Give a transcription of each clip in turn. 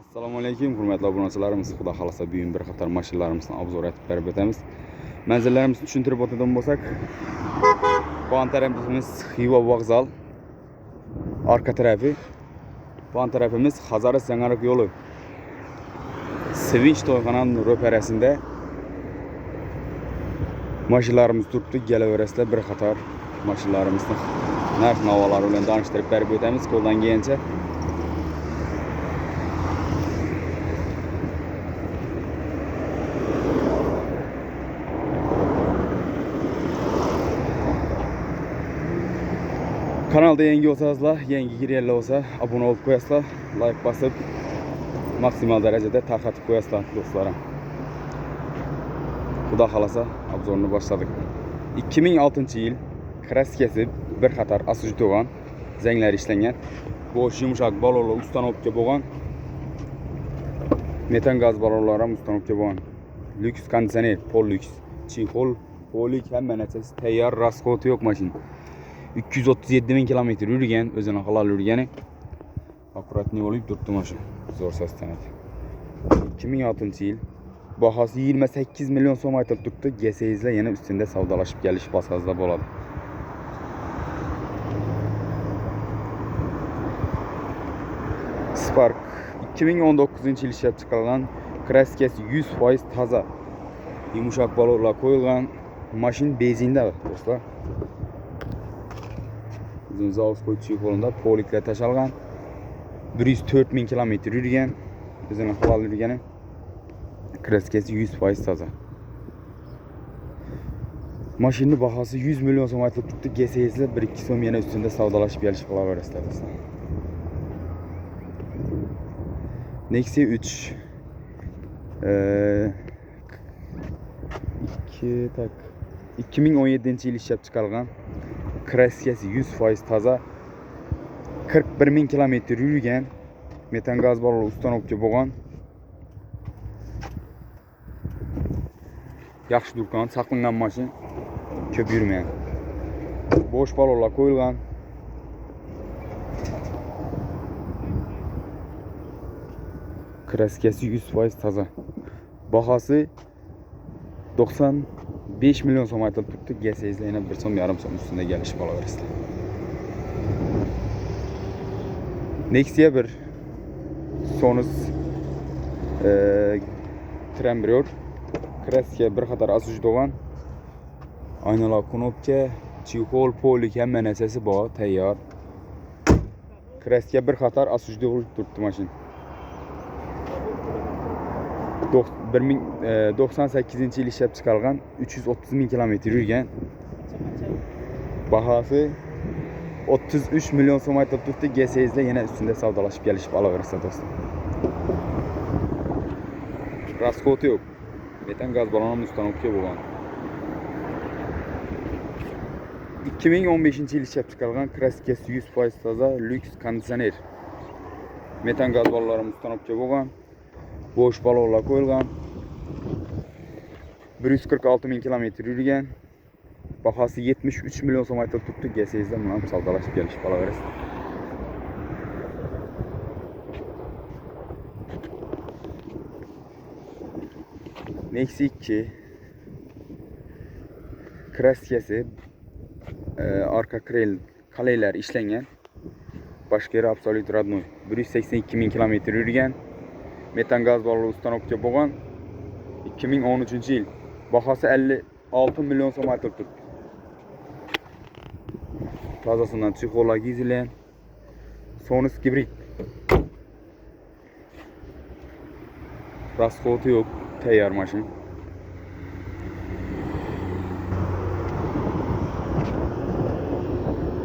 Assalomu alaykum, hurmatli obunachilarimiz. Xudo xolasa bugun bir qator mashinalarimizni obzor etib berib o'tamiz. Manzillarimizni tushuntirib o'tadigan bo'lsak, bu tarafimiz Xiva vokzal, arka tarafi, bu tarafimiz Hazaris Yangaroq yo'li. Sevinch to'yxonaning ro'parasida mashinalarimiz turibdi. Kelaverasizlar bir qator mashinalarimizni narx-navolari bilan tanishtirib berib o'tamiz qo'ldan kelgancha. Kanalda yangi olsangizlar, yangi girganlar olsa abone olup qo'yasizlar, like basıp maksimal derecede tarqatib qo'yasizlar do'stlarim. Xudo xolasa obzorni boshladik. 2006-yil kraskasi bir qator asıcı to'g'an, zanglari ishlangan, bo'sh yumshoq balonlar ustanovka bo'lgan. Metan gaz balonlari ham ustanovka bo'lgan. Lyuks konditsioner, pol lyuks, chexol, polik hamma narsasi tayyor, rasxoti yo'q mashina. 237.000 kilometr yurgan, o'zini halol yurgani. Akkuratni olib turibdi mashina. Zo'r sostanadi. 2006-yil bahosi 28 million so'm aytilib turibdi. Gelsangizlar yana ustida savdolashib kelish bosingizda bo'ladi. Spark 2019-yil ishlab chiqarilgan, kraskasi 100% toza. Yumshoq balonlar qo'yilgan, mashina benzinda do'stlar. Zavod chexolida poliklar tashalgan. 104.000 kilometr yurgan, o'zini halol yurgani. Kraskasi 100% toza. Mashina bahosi 100 million so'm aytilib turibdi. Gelsangizlar 1-2 so'm yana ustida savdolashib kelishib qolaverasizlar do'stlar. Nexia 3 2017-yil ishlab chiqarilgan, kraskasi 100% toza, 41.000 kilometr yurgan, metan gaz baloni ustanovka bo'lgan. Yaxshi durkan, saqlangan mashina, ko'p yurmagan. Bo'sh balonlar qo'yilgan. Kraskasi 100% toza. Bahosi 95 million so'm aytilib turibdi. Gelsangizlar yana 1,5 so'm ustida kelishib qolaverasizlar. Nexia 1 Sonus Trembrior kraska bir qator asıcı to'g'an. Aynalar knopka, chexol, polik hamma narsasi bor, tayyor. Kraska bir qator asıcı turibdi mashina. 98-yil ishlab chiqarilgan, 330.000 kilometr yurgan. Bahosi 33 million so'm aytilib turibdi. Gelsangizlar yana ustida savdolashib kelishib olaverasizlar do'stlar. Rasxoti yo'q. Metan gaz baloni ustanovka bo'lgan. 2015-yil ishlab chiqarilgan, kraskasi 100% toza, lyuks konditsioner. Metan gaz balonlari ustanovka bo'lgan. Bo'sh balonlar qo'yilgan. 146.000 kilometr yurgan. Bahosi 73 million so'm aytilib turibdi. Gelsangizlar bilan savdolashib kelishib qolaverasiz. Nexia 2 kraskasi arka kalaylar ishlangan. Boshqa yeri absolut родной. 182.000 kilometr yurgan. Metan gaz baloni ustanovka bo'lgan. 2013-yil. Bahosi 56 million so'm aytilib turibdi. Tozasidan chexollar kiyizilgan. Sonus gibrid. Rasxoti yo'q, tayyor mashina.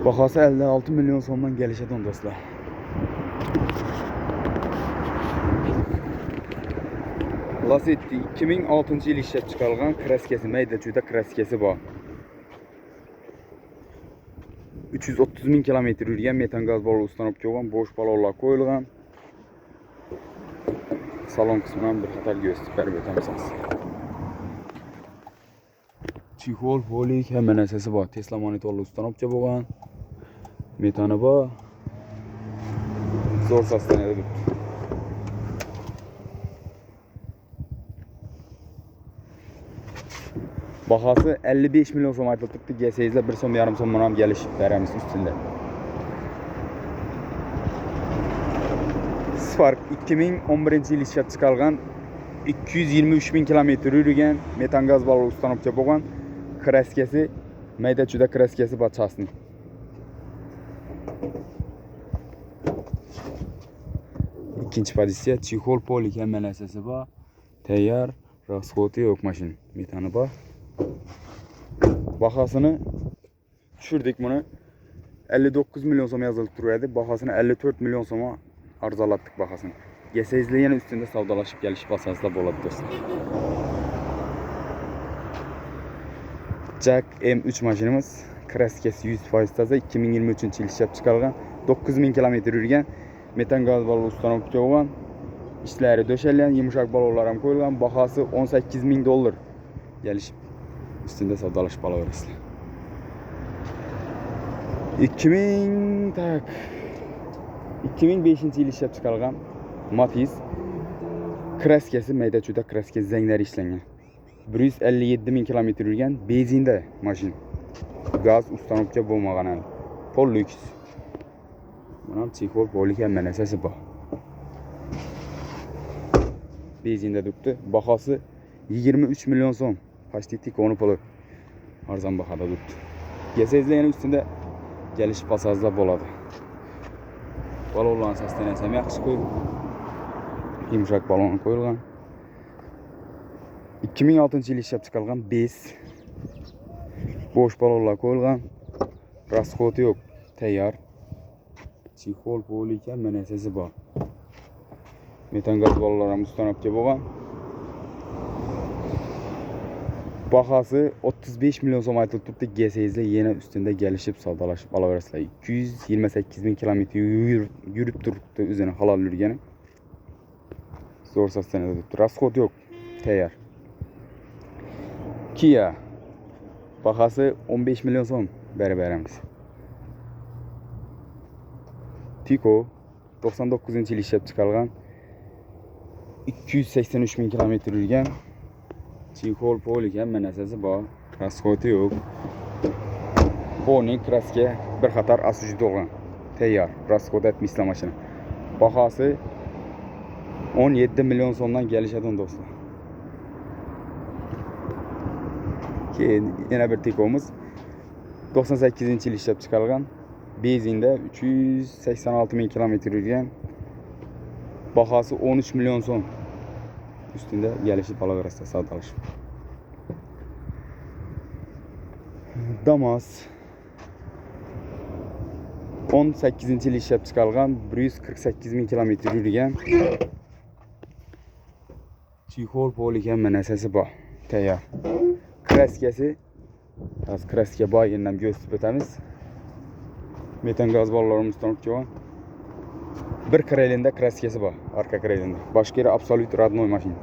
Bahosi 56 million so'mdan kelishadi do'stlar. Lasetti 2006-yil ishlab chiqarilgan, kraskasi mayda-chuyda kraskasi bor. 330.000 kilometr yurgan, metan gaz baloni ustanovka bo'lgan, bo'sh balonlar qo'yilgan. Salon qismidan bir qator ko'rsatib berib o'tamiz. Chexol, polik hamma narsasi bor. Tesla monitorli ustanovka bo'lgan. Metani bor. Zo'r sostanadi. Bahası 55 milyon so'm aytilibdi. Gelsangizlar 1,5 so'm ham kelishib beramiz üstünde. Spark 2011-yil ishlab chiqarilgan 223 bin kilometr yurgan metan gaz balon ustanovka bo'lgan. Kraskasi mayda juda kraskasi bor chasni. İkinci pozitsiya chexol polik hamma narsasi bor. Tayyor, rasxoti yo'q mashina. Metani bor. Bahasını tushirdik buni. 59 milyon so'm yozilib turadi. Bahasını 54 milyon so'ma arzulattık bahasını. Gelsangizlar yana üstünde savdalashib kelishib olsangizlar bo'ladi do'stlar. Jack M3 mashinamiz. Kraskasi 100% toza. 2023-yil ishlab chiqarilgan. 9000 kilometr yurgan. Metan gaz balon ustanovka bo'lgan. Ishlari döşelgan, yumshoq balonlar ham qo'yilgan. Bahasi $18,000. Kelishib üstünde savdalashib olaverasizlar. 2005-yil ishlab chiqarilgan Matiz. Kraskasi mayda juda kraska zanglari ishlangan. 157 bin kilometr yurgan benzinda mashina. Gaz ustanovka bo'lmagan hali. Pol lyuks. Mana chexol polik hamma narsasi bor. Benzinda turibdi. Bahasi 23 milyon so'm. Почти konu puli. Arzon bahada turibdi. Gelsangizlar yana üstünde kelishib olsangizlar bo'ladi. Balonlarni sastanasi ham yaxshi qo'yilgan. Yumshoq balon qo'yilgan. 2006-yil ishlab chiqarilgan 5 bo'sh balonlar qo'yilgan. Rasxoti yo'q, tayyor. Chexol polik hamma narsasi bor. Metan gaz balonlar ham ustanovka bo'lgan. Bahası 35 milyon so'm aytilib turibdi. Gelsangizlar yana üstünde kelishib savdalashib olaverasizlar. 228 bin kilometr yurib turibdi o'zini halol yurgani. Zo'r sastanada turibdi. Rasxot yo'q, tayyor. Kia bahası 15 milyon so'm beramiz. Tico 99-yil ishlab chiqarilgan 283 bin kilometr yurgan. Chexol polik hamma narsasi bor. Rasxoti yo'q. Pony kraska bir qator asujda bo'lgan. Tayyor. Rasxot etmislar mashina. Bahasi 17 milyon so'mdan kelishadi do'stlar. Keyin yana bir Tico'miz 98-yil ishlab chiqarilgan. Benzinda 386 bin kilometr yurgan. Bahasi 13 milyon so'm. Üstünde gelişip alaverasizlar savdalashib. Damas 18-yil ishlab chiqarilgan 148 bin kilometr yurgan. Chexol polik hamma narsasi bor. Tayyor. Kraskasi kraska bor, yana ham ko'rsatib o'tamiz. Metan gaz balonlarimiz ustanovka bo'lgan. Bir krelinde kraskasi bor, arka krelinde. Boshqa yeri absolut radnoy mashina.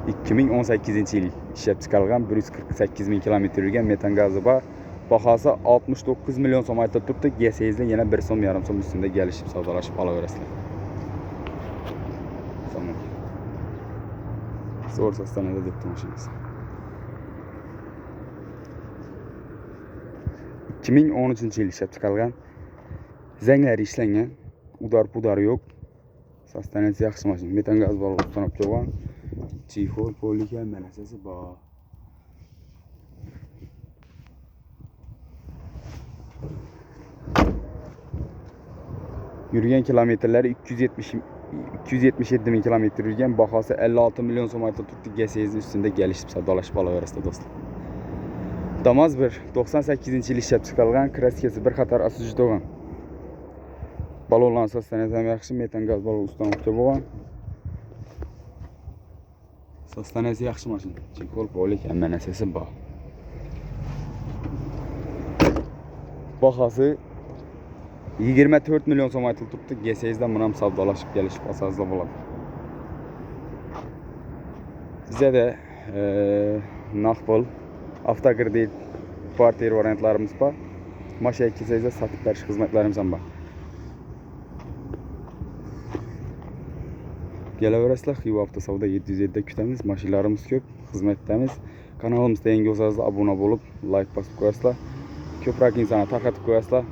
2018-yil ishlab chiqarilgan 148 bin kilometr yurgan metan gazi bor. Bahası 69 milyon so'm aytilib turibdi. Gelsangizlar yana 1,5 so'm üstünde kelishib savdalashib olaverasizlar. Tamam. Zo'r sastanada turibdi mashinamiz. 2013-yil ishlab chiqarilgan. Zanglari ishlangan. Udar yo'q. Sastanasi yaxshi mashina. Metan gaz balon ustanovka bo'lgan. Chexol polik hamma narsasi bor. Yurgan kilometrlari 277 bin kilometr yurgan. Bahası 56 milyon so'm aytilib turibdi. Gelsangizlar üstünde kelishib savdalashib olaverasizlar do'stlar. Damas 1 98-yil ishlab chiqarilgan. Kraskasi bir qator asujda bo'lgan. Balonlar sastanasi ham yaxshi, metan gaz balon ustanovka bo'lgan. Sastanasi yaxshi mashina. Chexol polik hamma narsasi bor. Bahası 24 milyon so'm aytilib turibdi. Gelsangizlar buni ham savdalashib kelishib olsangizlar bo'ladi. Bizda da naqd pul, avtokredit, kvartira variantlarimiz bor. Mashina kelsangizlar sotib berish xizmatlarimiz ham bor. Geleverasizlar. Xiva avtosavdo 707'de kütemiz. Maşinlarımız köp. Hizmetimiz. Kanalımızda yangi olsanız abone olup like basıp koyasızlar. Köproq insana tarqatib koyasızlar.